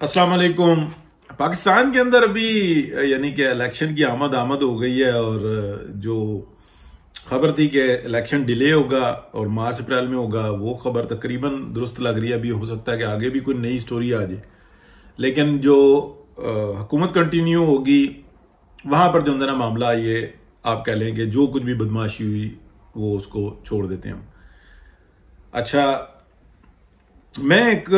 अस्सलाम वालेकुम। पाकिस्तान के अंदर अभी यानी कि इलेक्शन की आमद हो गई है और जो खबर थी कि इलेक्शन डिले होगा और मार्च अप्रैल में होगा वो खबर तकरीबन दुरुस्त लग रही है। अभी हो सकता है कि आगे भी कोई नई स्टोरी आ जाए, लेकिन जो हुकूमत कंटिन्यू होगी वहां पर जो अंदर मामला ये आप कह लें कि जो कुछ भी बदमाशी हुई वो उसको छोड़ देते हैं हम। अच्छा, मैं एक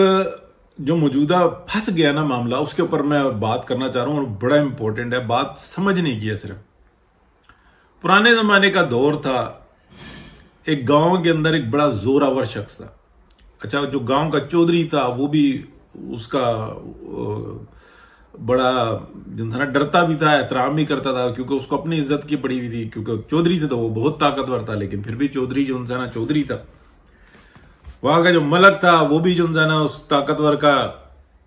जो मौजूदा फंस गया ना मामला उसके ऊपर मैं बात करना चाह रहा हूं और बड़ा इंपॉर्टेंट है। बात समझने की है। सिर्फ पुराने जमाने का दौर था, एक गांव के अंदर एक बड़ा जोरावर शख्स था। अच्छा, जो गांव का चौधरी था वो भी उसका बड़ा जो था ना डरता भी था, एहतराम भी करता था, क्योंकि उसको अपनी इज्जत की पड़ी हुई थी। क्योंकि चौधरी से तो वो बहुत ताकतवर था, लेकिन फिर भी चौधरी जो था ना चौधरी था। वहां का जो मलक था वो भी जो ना उस ताकतवर का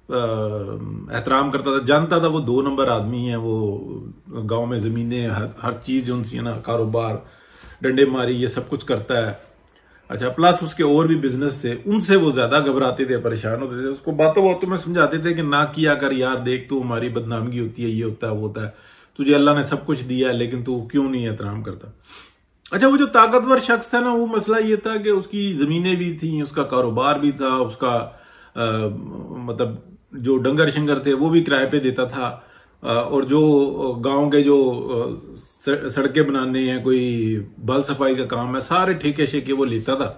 एहतराम करता था, जानता था वो 2 नंबर आदमी है। वो गांव में जमीनें हर चीज जो सी है ना, कारोबार, डंडे मारी, ये सब कुछ करता है। अच्छा, प्लस उसके और भी बिजनेस थे, उनसे वो ज्यादा घबराते थे, परेशान होते थे। उसको बातों बातों में समझाते थे कि ना किया कर यार, देख तू हमारी बदनामी होती है, ये होता है वो होता है, तुझे अल्लाह ने सब कुछ दिया है लेकिन तू क्यों नहीं एहतराम करता। अच्छा, वो जो ताकतवर शख्स था ना, वो मसला ये था कि उसकी जमीनें भी थी, उसका कारोबार भी था, उसका मतलब जो डंगर शंगर थे वो भी किराए पे देता था। और जो गांव के जो सड़कें बनाने हैं, कोई बाल सफाई का काम है, सारे ठेके शेके वो लेता था।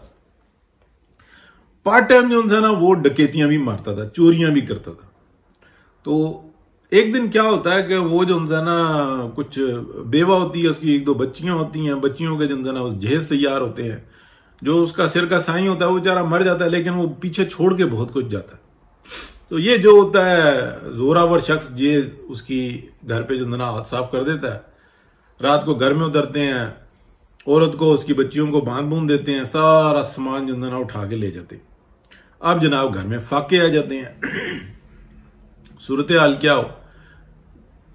पार्ट टाइम जो था ना वो डकैतियां भी मारता था, चोरियां भी करता था। तो एक दिन क्या होता है कि वो जो है ना, कुछ बेवा होती है उसकी, 1-2 बच्चियां होती हैं, बच्चियों के जो है ना उस जहेज तैयार होते हैं। जो उसका सिर का साईं होता है वो बेचारा मर जाता है, लेकिन वो पीछे छोड़ के बहुत कुछ जाता है। तो ये जो होता है जोरावर शख्स, ये उसकी घर पे जो है ना हाथ साफ कर देता है। रात को घर में उतरते हैं, औरत को उसकी बच्चियों को बांध बूंद देते हैं, सारा सामान जो है ना उठा के ले जाते हैं। अब जनाब घर में फाके आ जाते हैं। सूरत हाल क्या हो,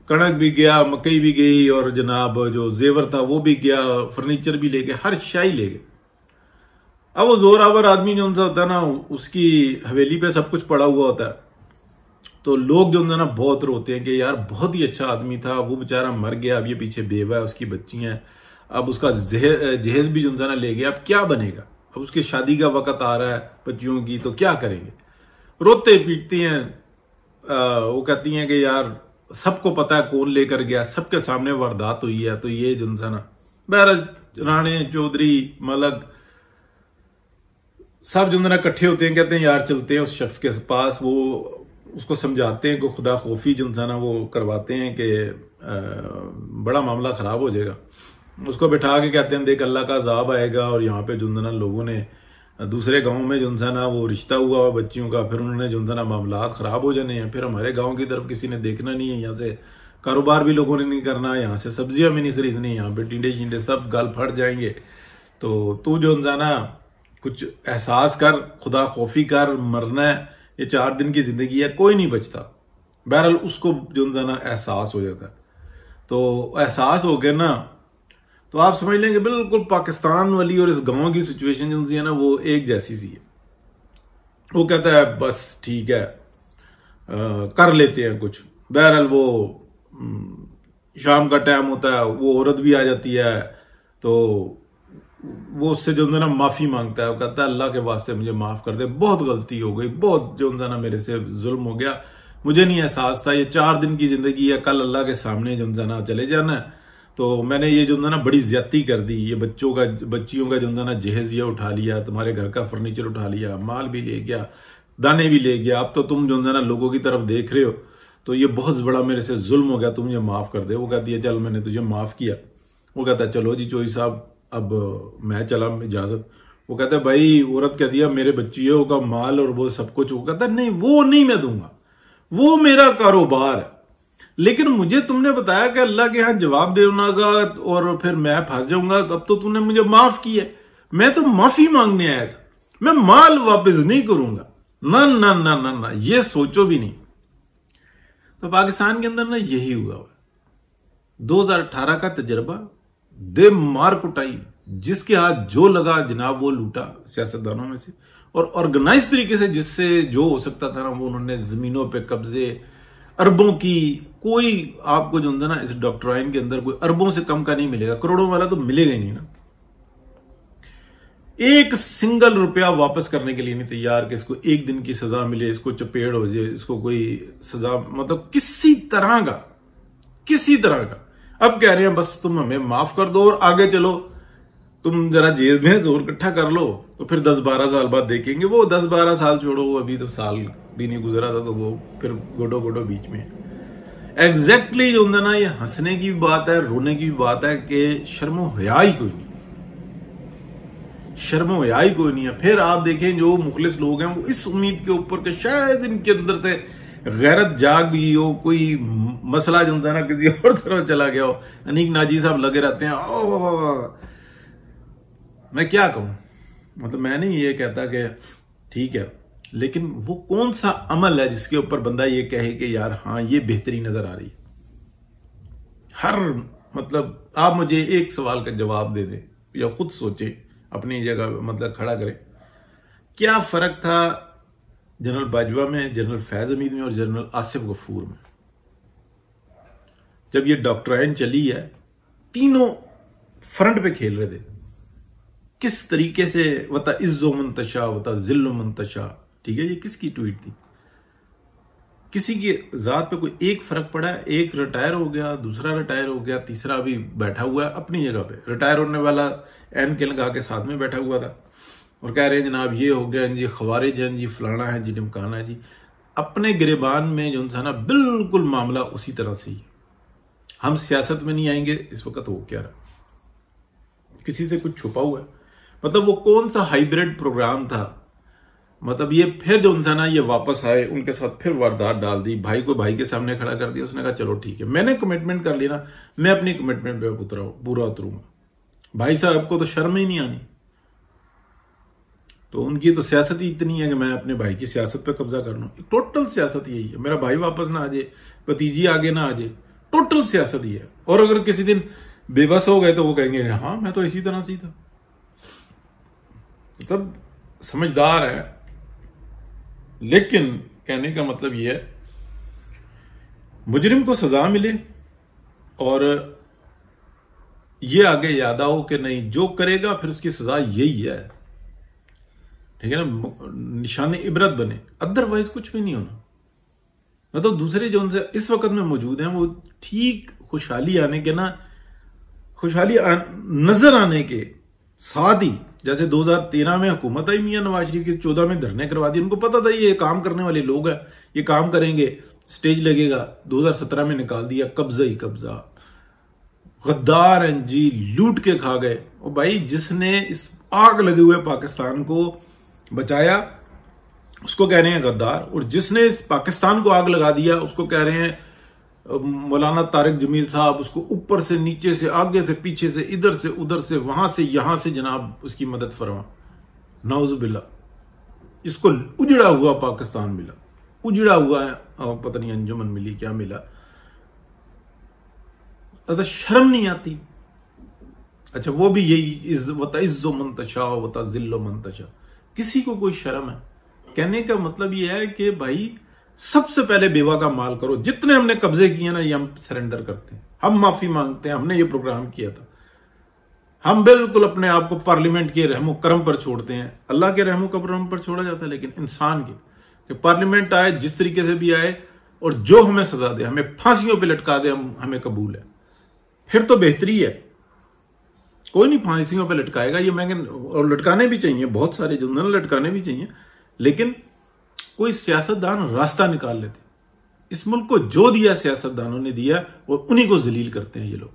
कणक भी गया, मकई भी गई, और जनाब जो जेवर था वो भी गया, फर्नीचर भी ले गए, हर शाही ले गए। अब वो जोरावर आदमी जो होता है ना, उसकी हवेली पे सब कुछ पड़ा हुआ होता है। तो लोग जो है ना बहुत रोते हैं कि यार बहुत ही अच्छा आदमी था, वो बेचारा मर गया, अब ये पीछे बेवा है, उसकी बच्ची है, अब उसका जहेज भी जो है ना ले गया, अब क्या बनेगा। अब उसकी शादी का वक्त आ रहा है बच्चियों की, तो क्या करेंगे। रोते पीटती हैं। वो कहती हैं कि यार सबको पता है कौन लेकर गया, सबके सामने वारदात हुई है। तो ये जो है ना, बहरहाल राणे, चौधरी, मलक सब जो है ना इकट्ठे होते हैं, कहते हैं यार चलते हैं उस शख्स के पास। वो उसको समझाते हैं कि खुदा खौफी जो है ना वो करवाते हैं कि बड़ा मामला खराब हो जाएगा। उसको बिठा के कहते हैं देख अल्लाह का अजाब आएगा, और यहाँ पे जो है ना लोगों ने दूसरे गांव में जो है ना वो रिश्ता हुआ बच्चियों का, फिर उन्होंने जो है ना मामला खराब हो जाने हैं। फिर हमारे गांव की तरफ किसी ने देखना नहीं है, यहाँ से कारोबार भी लोगों ने नहीं करना, यहाँ से सब्जियां भी नहीं खरीदनी, यहाँ पे टिंडे शिंडे सब गल फट जाएंगे। तो तू जो है ना कुछ एहसास कर, खुदा खौफी कर, मरना है, ये 4 दिन की जिंदगी है, कोई नहीं बचता। बहरहाल उसको जो है ना एहसास हो जाता है। तो एहसास हो गया ना, तो आप समझ लेंगे बिल्कुल पाकिस्तान वाली और इस गांव की सिचुएशन जो है ना वो एक जैसी सी है। वो कहता है बस ठीक है, कर लेते हैं कुछ। बहरहाल वो शाम का टाइम होता है, वो औरत भी आ जाती है। तो वो उससे जो है ना माफी मांगता है। वो कहता है अल्लाह के वास्ते मुझे माफ कर दे, बहुत गलती हो गई, बहुत जो है ना मेरे से जुल्म हो गया, मुझे नहीं एहसास था, ये 4 दिन की जिंदगी है, कल अल्लाह के सामने जो है ना चले जाना है। तो मैंने ये जो है ना बड़ी ज्यादती कर दी, ये बच्चियों का जो है ना जहेज ये उठा लिया, तुम्हारे घर का फर्नीचर उठा लिया, माल भी ले गया, दाने भी ले गया, अब तो तुम जो है ना लोगों की तरफ देख रहे हो, तो ये बहुत बड़ा मेरे से जुल्म हो गया, तुम मुझे माफ कर दे। वो कहती है चल मैंने तुझे माफ किया। वो कहता है चलो जी चोई साहब, अब मैं चला, इजाजत। वो कहता है भाई औरत कह दिया मेरे बच्चियों का माल और वो सब कुछ। वो कहता है नहीं वो नहीं मैं दूंगा, वो मेरा कारोबार है, लेकिन मुझे तुमने बताया कि अल्लाह के यहां जवाब देना का और फिर मैं फंस जाऊंगा, अब तो तूने मुझे माफ किया, मैं तो माफी मांगने आया था, मैं माल वापस नहीं करूंगा। ना ना ना ना ना, ये सोचो भी नहीं। तो पाकिस्तान के अंदर ना यही हुआ। 2018 का तजर्बा, दे मार कुटाई, जिसके हाथ जो लगा जनाब वो लूटा सियासतदानों में से, और ऑर्गेनाइज तरीके से जिससे जो हो सकता था ना वो उन्होंने जमीनों पे कब्जे अरबों की, कोई आपको जो ना इस डॉक्ट्राइन के अंदर कोई अरबों से कम का नहीं मिलेगा, करोड़ों वाला तो मिलेगा ही नहीं ना। एक सिंगल रुपया वापस करने के लिए नहीं तैयार कि इसको एक दिन की सजा मिले, इसको चपेड़ हो जाए, इसको कोई सजा, मतलब किसी तरह का। अब कह रहे हैं बस तुम हमें माफ कर दो और आगे चलो, तुम जरा जेल में जोर इकट्ठा कर लो, तो फिर 10-12 साल बाद देखेंगे। वो 10-12 साल छोड़ो, वो अभी तो साल भी नहीं गुजरा था, तो वो फिर गोडो बीच में। एग्जैक्टली जो ना ये हंसने की भी बात है, रोने की भी बात है कि शर्मो हया ही कोई नहीं, शर्मो हया ही कोई नहीं है। फिर आप देखें जो मुखलिस लोग हैं वो इस उम्मीद के ऊपर कि शायद इनके अंदर से गैरत जाग गई हो, कोई मसला जो ना किसी और तरफ चला गया हो। अनीक नाजी साहब लगे रहते हैं, ओ मैं क्या कहूं, मतलब मैं नहीं ये कहता कि ठीक है, लेकिन वो कौन सा अमल है जिसके ऊपर बंदा ये कहे कि यार हाँ ये बेहतरी नजर आ रही। हर मतलब आप मुझे एक सवाल का जवाब दे दें या खुद सोचे, अपनी जगह मतलब खड़ा करें, क्या फर्क था जनरल बाजवा में, जनरल फैज हमीद में और जनरल आसिफ गफूर में? जब ये डॉक्ट्राइन चली है, तीनों फ्रंट पे खेल रहे थे। किस तरीके से वता इज्जो मंतशा वता जिल्लो मंतशा, ठीक है, ये किसकी ट्वीट थी? किसी की जात पे कोई एक फर्क पड़ा है? एक रिटायर हो गया, दूसरा रिटायर हो गया, तीसरा अभी बैठा हुआ है अपनी जगह पे। रिटायर होने वाला एन के लगा के साथ में बैठा हुआ था और कह रहे हैं जनाब ये हो गया जी, खवारिज हैं जी, फलाना है जी, ढिमकाना है जी। अपने गिरेबान में जो था ना बिल्कुल मामला उसी तरह से ही। हम सियासत में नहीं आएंगे इस वक्त, हो क्या रहा, किसी से कुछ छुपा हुआ है। मतलब वो कौन सा हाइब्रिड प्रोग्राम था, मतलब ये फिर जो ना ये वापस आए, उनके साथ फिर वारदात डाल दी, भाई को भाई के सामने खड़ा कर दिया। उसने कहा चलो ठीक है, मैंने कमिटमेंट कर ली ना, मैं अपनी कमिटमेंट पे पूरा उतरूंगा। भाई साहब को तो शर्म ही नहीं आनी, तो उनकी तो सियासत ही इतनी है कि मैं अपने भाई की सियासत पे कब्जा कर लूं। टोटल सियासत यही है, मेरा भाई वापस ना आ जाए, भतीजी आगे ना आ जाए, टोटल सियासत ही है। और अगर किसी दिन बेबस हो गए तो वो कहेंगे हाँ मैं तो इसी तरह से ही था। मतलब समझदार है, लेकिन कहने का मतलब यह है मुजरिम को सजा मिले और ये आगे याद आओ कि नहीं जो करेगा फिर उसकी सजा यही है, ठीक है ना, निशान इबरत बने, अदरवाइज कुछ भी नहीं होना। मतलब दूसरे जो उनसे इस वक्त में मौजूद हैं वो ठीक खुशहाली आने के ना, नजर आने के साथ ही, जैसे 2013 में हुकूमत आई मियां नवाज शरीफ की, 14 में धरने करवा दिए। उनको पता था ये काम करने वाले लोग हैं, ये काम करेंगे, स्टेज लगेगा। 2017 में निकाल दिया, कब्जा ही कब्जा। गद्दार हैं जी, लूट के खा गए। और भाई जिसने इस आग लगे हुए पाकिस्तान को बचाया उसको कह रहे हैं गद्दार, और जिसने इस पाकिस्तान को आग लगा दिया उसको कह रहे हैं मौलाना तारिक जमील साहब। उसको ऊपर से नीचे से, आगे से पीछे से, इधर से उधर से, वहां से यहां से जनाब उसकी मदद फरमा। नाउजुबिल्ला, इसको उजड़ा हुआ पाकिस्तान मिला, उजड़ा हुआ है, पता नहीं अंजुमन मिली क्या मिला। तो शर्म नहीं आती। अच्छा वो भी यही वता इज्जो मंतशा वता जिल्लो मंतशा, किसी को कोई शर्म है? कहने का मतलब यह है कि भाई सबसे पहले बेवा का माल करो। जितने हमने कब्जे किए ना ये हम सरेंडर करते हैं, हम माफी मांगते हैं। हमने ये प्रोग्राम किया था, हम बिल्कुल अपने आप को पार्लियामेंट के रहमो करम पर छोड़ते हैं। अल्लाह के रहमो करम पर छोड़ा जाता है, लेकिन इंसान के कि पार्लियामेंट आए जिस तरीके से भी आए और जो हमें सजा दे, हमें फांसियों पे लटका दे, हमें कबूल है। फिर तो बेहतरी है, कोई नहीं फांसियों पे लटकाएगा ये मैं, और लटकाने भी चाहिए, बहुत सारे जो लटकाने भी चाहिए, लेकिन कोई सियासतदान रास्ता निकाल लेते। इस मुल्क को जो दिया सियासतदानों ने दिया और उन्हीं को जलील करते हैं ये लोग।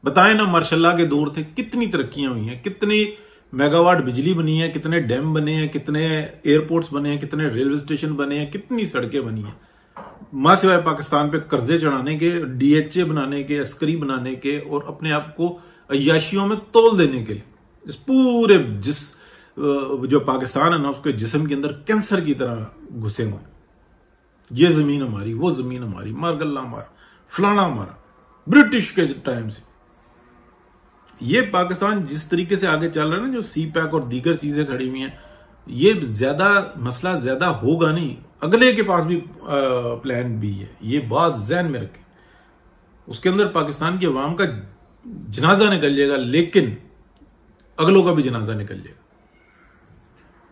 बताएं ना, मार्शल्लाह के दौर थे, कितनी तरक्कियां हुई हैं, कितनी मेगावाट बिजली बनी है, कितने डैम बने हैं, कितने एयरपोर्ट्स बने हैं, कितने रेलवे स्टेशन बने हैं, कितनी सड़कें बनी हैं। मां सिवाय पाकिस्तान पे कर्जे चढ़ाने के, डीएचए बनाने के, अस्करी बनाने के और अपने आप को अय्याशियों में तोल देने के लिए, इस पूरे जो पाकिस्तान है ना उसके जिस्म के अंदर कैंसर की तरह घुसे हुए। ये जमीन हमारी, वो जमीन हमारी, मारगल्ला हमारा, फलाना हमारा, ब्रिटिश के टाइम से। ये पाकिस्तान जिस तरीके से आगे चल रहा है ना, जो सी पैक और दीगर चीजें खड़ी हुई हैं, ये ज्यादा मसला ज्यादा होगा नहीं, अगले के पास भी प्लान बी है, ये बात ज़हन में रखें। उसके अंदर पाकिस्तान की अवाम का जनाजा निकल जाएगा, लेकिन अगलों का भी जनाजा निकल जाएगा।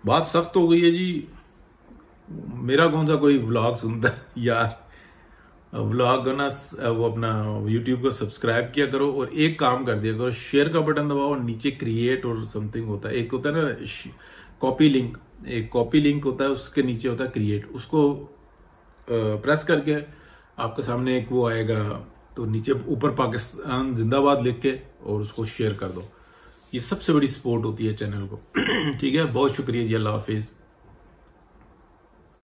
बात सख्त हो गई है जी। मेरा कौन सा कोई व्लॉग सुनता है यार। व्लॉग को ना वो अपना यूट्यूब को सब्सक्राइब किया करो और एक काम कर दिया करो, शेयर का बटन दबाओ और नीचे क्रिएट और समथिंग होता है, एक होता है ना कॉपी लिंक, एक कॉपी लिंक होता है, उसके नीचे होता है क्रिएट, उसको प्रेस करके आपके सामने एक वो आएगा, तो नीचे ऊपर पाकिस्तान जिंदाबाद लिख के और उसको शेयर कर दो। ये सबसे बड़ी सपोर्ट होती है चैनल को। ठीक है, बहुत शुक्रिया जी, अल्लाह हाफिज।